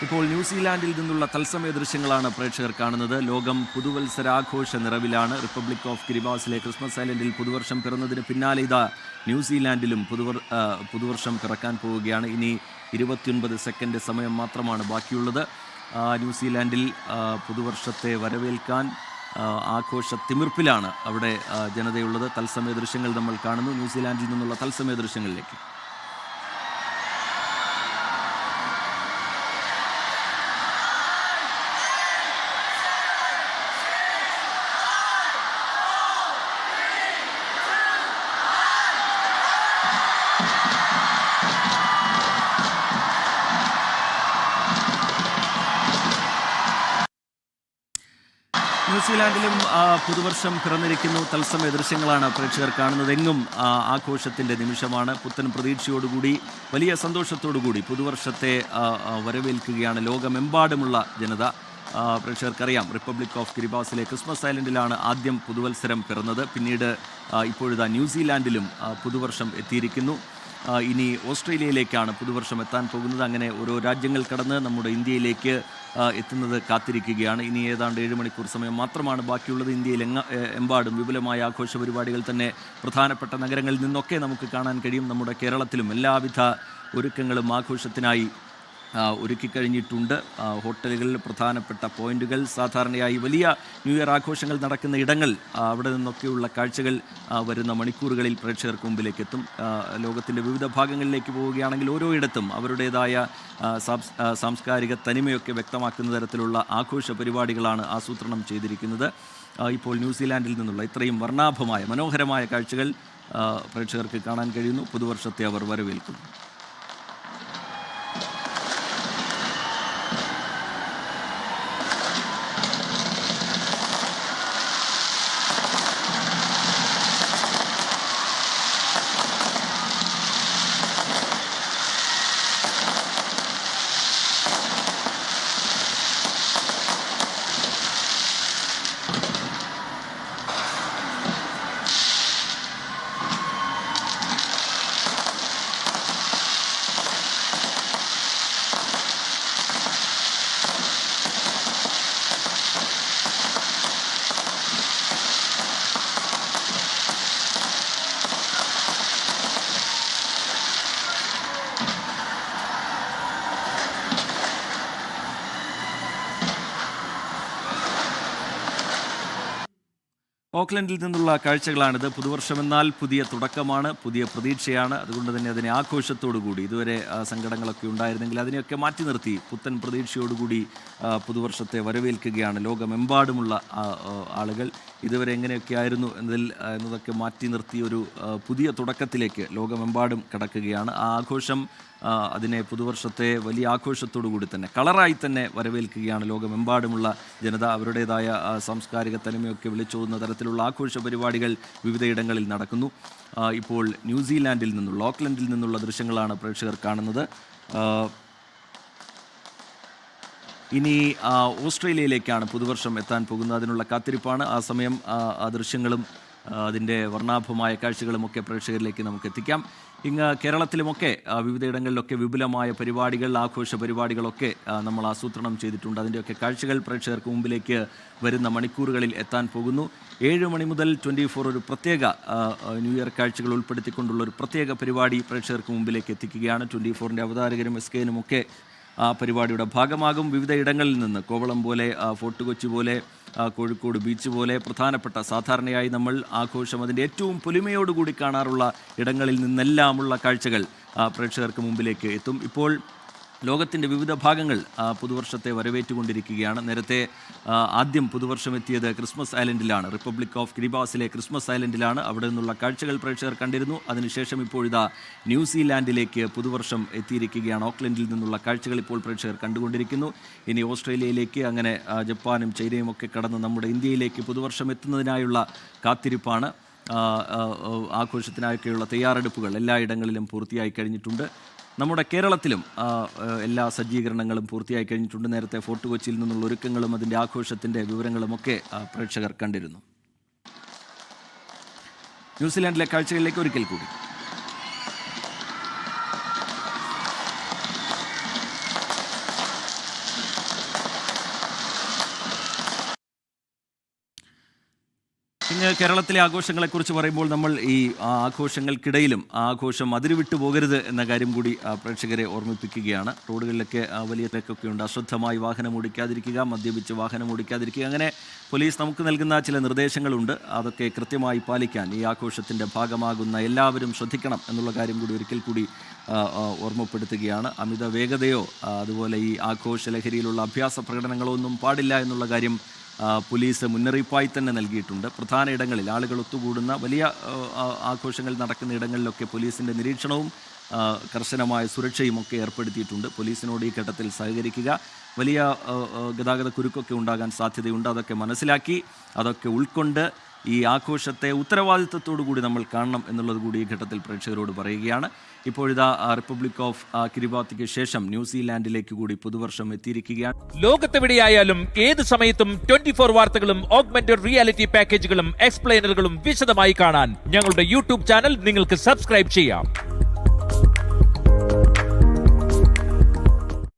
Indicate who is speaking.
Speaker 1: ഇപ്പോൾ ന്യൂസിലാൻഡിൽ നിന്നുള്ള തത്സമയ ദൃശ്യങ്ങളാണ് പ്രേക്ഷകർ കാണുന്നത്. ലോകം പുതുവത്സരാഘോഷ നിറവിലാണ്. റിപ്പബ്ലിക് ഓഫ് കിരിബാസിലെ ക്രിസ്മസ് ഐലൻഡിൽ പുതുവർഷം പിറന്നതിന് പിന്നാലെ ഇതാ ന്യൂസിലാൻഡിലും പുതുവർഷം പിറക്കാൻ പോവുകയാണ്. ഇനി 29 സെക്കൻഡ് സമയം മാത്രമാണ് ബാക്കിയുള്ളത്. ന്യൂസിലാൻഡിൽ പുതുവർഷത്തെ വരവേൽക്കാൻ ആഘോഷ തിമിർപ്പിലാണ് അവിടെ ജനതയുള്ളത്. തത്സമയ ദൃശ്യങ്ങൾ നമ്മൾ കാണുന്നു. ന്യൂസിലാൻഡിൽ നിന്നുള്ള തത്സമയ ദൃശ്യങ്ങളിലേക്ക്. ന്യൂസിലാൻഡിലും പുതുവർഷം പിറന്നിരിക്കുന്നു. തത്സമയ ദൃശ്യങ്ങളാണ് പ്രേക്ഷകർ കാണുന്നത്. എങ്ങും ആഘോഷത്തിൻ്റെ നിമിഷമാണ്. പുത്തൻ പ്രതീക്ഷയോടുകൂടി, വലിയ സന്തോഷത്തോടുകൂടി പുതുവർഷത്തെ വരവേൽക്കുകയാണ് ലോകമെമ്പാടുമുള്ള ജനത. പ്രേക്ഷകർക്കറിയാം, റിപ്പബ്ലിക് ഓഫ് കിരിബാസിലെ ക്രിസ്മസ് ഐലൻഡിലാണ് ആദ്യം പുതുവത്സരം പിറന്നത്. പിന്നീട് ഇപ്പോഴിതാ ന്യൂസിലാൻഡിലും പുതുവർഷം എത്തിയിരിക്കുന്നു. ഇനി ഓസ്ട്രേലിയയിലേക്കാണ് പുതുവർഷം എത്താൻ പോകുന്നത്. അങ്ങനെ ഓരോ രാജ്യങ്ങൾ കടന്ന് നമ്മുടെ ഇന്ത്യയിലേക്ക് എത്തുന്നത് കാത്തിരിക്കുകയാണ്. ഇനി ഏതാണ്ട് 7 മണിക്കൂർ സമയം മാത്രമാണ് ബാക്കിയുള്ളത്. ഇന്ത്യയിൽ എമ്പാടും വിപുലമായ ആഘോഷ പരിപാടികൾ തന്നെ പ്രധാനപ്പെട്ട നഗരങ്ങളിൽ നിന്നൊക്കെ നമുക്ക് കാണാൻ കഴിയും. നമ്മുടെ കേരളത്തിലും എല്ലാവിധ ഒരുക്കങ്ങളും ആഘോഷത്തിനായി ഒരുക്കിക്കഴിഞ്ഞിട്ടുണ്ട്. ഹോട്ടലുകളിൽ പ്രധാനപ്പെട്ട പോയിന്റുകൾ, സാധാരണയായി വലിയ ന്യൂ ഇയർ ആഘോഷങ്ങൾ നടക്കുന്ന ഇടങ്ങൾ, അവിടെ നിന്നൊക്കെയുള്ള കാഴ്ചകൾ വരുന്ന മണിക്കൂറുകളിൽ പ്രേക്ഷകർക്ക് മുമ്പിലേക്ക് എത്തും. ലോകത്തിൻ്റെ വിവിധ ഭാഗങ്ങളിലേക്ക് പോവുകയാണെങ്കിൽ ഓരോയിടത്തും അവരുടേതായ സാംസ്കാരിക തനിമയൊക്കെ വ്യക്തമാക്കുന്ന തരത്തിലുള്ള ആഘോഷ പരിപാടികളാണ് ആസൂത്രണം ചെയ്തിരിക്കുന്നത്. ഇപ്പോൾ ന്യൂസിലാൻഡിൽ നിന്നുള്ള ഇത്രയും വർണ്ണാഭമായ മനോഹരമായ കാഴ്ചകൾ പ്രേക്ഷകർക്ക് കാണാൻ കഴിയുന്നു. പുതുവർഷത്തെ അവർ വരവേൽക്കുന്നു. ഓക്ലൻഡിൽ നിന്നുള്ള കാഴ്ചകളാണിത്. പുതുവർഷമെന്നാൽ പുതിയ തുടക്കമാണ്, പുതിയ പ്രതീക്ഷയാണ്. അതുകൊണ്ട് തന്നെ അതിനെ ആഘോഷത്തോടുകൂടി, ഇതുവരെ സങ്കടങ്ങളൊക്കെ ഉണ്ടായിരുന്നെങ്കിൽ അതിനെയൊക്കെ മാറ്റി നിർത്തി പുത്തൻ പ്രതീക്ഷയോടുകൂടി പുതുവർഷത്തെ വരവേൽക്കുകയാണ് ലോകമെമ്പാടുമുള്ള ആളുകൾ. ഇതുവരെ എങ്ങനെയൊക്കെ ആയിരുന്നു എന്നതൊക്കെ മാറ്റി നിർത്തി ഒരു പുതിയ തുടക്കത്തിലേക്ക് ലോകമെമ്പാടും കടക്കുകയാണ്. ആ ആഘോഷം, അതിനെ പുതുവർഷത്തെ വലിയ ആഘോഷത്തോടു കൂടി തന്നെ കളറായി തന്നെ വരവേൽക്കുകയാണ് ലോകമെമ്പാടുമുള്ള ജനത. അവരുടേതായ സാംസ്കാരിക തനിമയൊക്കെ വിളിച്ചോതുന്ന തരത്തിലുള്ള ആഘോഷ പരിപാടികൾ വിവിധയിടങ്ങളിൽ നടക്കുന്നു. ഇപ്പോൾ ന്യൂസിലാൻഡിൽ നിന്നുള്ള, ഓക്ലൻഡിൽ നിന്നുള്ള ദൃശ്യങ്ങളാണ് പ്രേക്ഷകർ കാണുന്നത്. ഇനി ഓസ്ട്രേലിയയിലേക്കാണ് പുതുവർഷം എത്താൻ പോകുന്നത്. അതിനുള്ള കാത്തിരിപ്പാണ്. ആ സമയം ആ ദൃശ്യങ്ങളും അതിൻ്റെ വർണ്ണാഭമായ കാഴ്ചകളുമൊക്കെ പ്രേക്ഷകരിലേക്ക് നമുക്ക് എത്തിക്കാം. ഇങ്ങ് കേരളത്തിലുമൊക്കെ വിവിധയിടങ്ങളിലൊക്കെ വിപുലമായ പരിപാടികൾ, ആഘോഷ പരിപാടികളൊക്കെ നമ്മൾ ആസൂത്രണം ചെയ്തിട്ടുണ്ട്. അതിൻ്റെയൊക്കെ കാഴ്ചകൾ പ്രേക്ഷകർക്ക് മുമ്പിലേക്ക് വരുന്ന മണിക്കൂറുകളിൽ എത്താൻ പോകുന്നു. 7 മണി മുതൽ 24 ഒരു പ്രത്യേക ന്യൂ ഇയർ കാഴ്ചകൾ ഉൾപ്പെടുത്തിക്കൊണ്ടുള്ള ഒരു പ്രത്യേക പരിപാടി പ്രേക്ഷകർക്ക് മുമ്പിലേക്ക് എത്തിക്കുകയാണ്. 24ൻ്റെ അവതാരകരും SKനും ഒക്കെ ആ പരിപാടിയുടെ ഭാഗമാകും. വിവിധ ഇടങ്ങളിൽ നിന്ന്, കോവളം പോലെ, ഫോർട്ട് കൊച്ചി പോലെ, കോഴിക്കോട് ബീച്ച് പോലെ പ്രധാനപ്പെട്ട, സാധാരണയായി നമ്മൾ ആഘോഷം അതിൻ്റെ ഏറ്റവും പൊലിമയോടുകൂടി കാണാറുള്ള ഇടങ്ങളിൽ നിന്നെല്ലാമുള്ള കാഴ്ചകൾ പ്രേക്ഷകർക്ക് മുമ്പിലേക്ക് എത്തും. ഇപ്പോൾ ലോകത്തിൻ്റെ വിവിധ ഭാഗങ്ങൾ പുതുവർഷത്തെ വരവേറ്റുകൊണ്ടിരിക്കുകയാണ്. നേരത്തെ ആദ്യം പുതുവർഷം എത്തിയത് ക്രിസ്മസ് ഐലൻഡിലാണ്, റിപ്പബ്ലിക് ഓഫ് കിരിബാസിലെ ക്രിസ്മസ് ഐലൻഡിലാണ്. അവിടെ നിന്നുള്ള കാഴ്ചകൾ പ്രേക്ഷകർ കണ്ടിരുന്നു. അതിനുശേഷം ഇപ്പോഴിതാ ന്യൂസിലാൻഡിലേക്ക് പുതുവർഷം എത്തിയിരിക്കുകയാണ്. ഓക്ലൻഡിൽ നിന്നുള്ള കാഴ്ചകൾ ഇപ്പോൾ പ്രേക്ഷകർ കണ്ടുകൊണ്ടിരിക്കുന്നു. ഇനി ഓസ്ട്രേലിയയിലേക്ക്, അങ്ങനെ ജപ്പാനും ചൈനയും ഒക്കെ കടന്ന് നമ്മുടെ ഇന്ത്യയിലേക്ക് പുതുവർഷം എത്തുന്നതിനായുള്ള കാത്തിരിപ്പാണ്. ആഘോഷത്തിനായൊക്കെയുള്ള തയ്യാറെടുപ്പുകൾ എല്ലായിടങ്ങളിലും പൂർത്തിയായി കഴിഞ്ഞിട്ടുണ്ട്. നമ്മുടെ കേരളത്തിലും എല്ലാ സജ്ജീകരണങ്ങളും പൂർത്തിയായി കഴിഞ്ഞിട്ടുണ്ട്. നേരത്തെ ഫോർട്ട് കൊച്ചിയിൽ നിന്നുള്ള ഒരുക്കങ്ങളും അതിൻ്റെ ആഘോഷത്തിൻ്റെ വിവരങ്ങളുമൊക്കെ പ്രേക്ഷകർ കണ്ടിരുന്നു. ന്യൂസിലാൻഡിലെ കാഴ്ചകളിലേക്ക് ഒരിക്കൽ കൂടി. കേരളത്തിലെ ആഘോഷങ്ങളെക്കുറിച്ച് പറയുമ്പോൾ നമ്മൾ ഈ ആഘോഷങ്ങൾക്കിടയിലും ആഘോഷം അതിരുവിട്ടു പോകരുത് എന്ന കാര്യം കൂടി പ്രേക്ഷകരെ ഓർമ്മിപ്പിക്കുകയാണ്. റോഡുകളിലൊക്കെ വലിയ തിരക്കൊക്കെ ഉണ്ട്. അശ്രദ്ധമായി വാഹനം ഓടിക്കാതിരിക്കുക, മദ്യപിച്ച് വാഹനം ഓടിക്കാതിരിക്കുക, അങ്ങനെ പോലീസ് നമുക്ക് നൽകുന്ന ചില നിർദ്ദേശങ്ങളുണ്ട്. അതൊക്കെ കൃത്യമായി പാലിക്കാൻ ഈ ആഘോഷത്തിൻ്റെ ഭാഗമാകുന്ന എല്ലാവരും ശ്രദ്ധിക്കണം എന്നുള്ള കാര്യം കൂടി ഒരിക്കൽ കൂടി ഓർമ്മപ്പെടുത്തുകയാണ്. അമിത വേഗതയോ അതുപോലെ ഈ ആഘോഷ ലഹരിയിലുള്ള അഭ്യാസ പ്രകടനങ്ങളോ ഒന്നും പാടില്ല എന്നുള്ള കാര്യം പോലീസ് മുന്നറിയിപ്പായി തന്നെ നൽകിയിട്ടുണ്ട്. പ്രധാന ഇടങ്ങളിൽ ആളുകൾ ഒത്തുകൂടുന്ന വലിയ ആഘോഷങ്ങൾ നടക്കുന്ന ഇടങ്ങളിലൊക്കെ പോലീസിൻ്റെ നിരീക്ഷണവും കർശനമായ സുരക്ഷയും ഒക്കെ ഏർപ്പെടുത്തിയിട്ടുണ്ട്. പോലീസിനോട് ഈ ഘട്ടത്തിൽ സഹകരിക്കുക. വലിയ ഗതാഗത കുരുക്കൊക്കെ ഉണ്ടാകാൻ സാധ്യതയുണ്ട്. അതൊക്കെ മനസ്സിലാക്കി അതൊക്കെ ഉൾക്കൊണ്ട് ഈ ആഘോഷത്തെ ഉത്തരവാദിത്വത്തോടു കൂടി നമ്മൾ കാണണം എന്നുള്ളത് കൂടി ഈ ഘട്ടത്തിൽ പ്രേക്ഷകരോട് പറയുകയാണ്. ഇപ്പോഴിതാ റിപ്പബ്ലിക് ഓഫ് കിരിബാത്തിക്ക് ശേഷം ന്യൂസിലാൻഡിലേക്ക് കൂടി പുതുവർഷം എത്തിയിരിക്കുകയാണ്.
Speaker 2: ലോകത്തെവിടെയായാലും ഏത് സമയത്തും 24 വാർത്തകളും ഓഗ്മെന്റഡ് റിയാലിറ്റി പാക്കേജുകളും എക്സ്പ്ലെയിനറുകളും വിശദമായി കാണാൻ ഞങ്ങളുടെ യൂട്യൂബ് ചാനൽ നിങ്ങൾക്ക് സബ്സ്ക്രൈബ് ചെയ്യാം.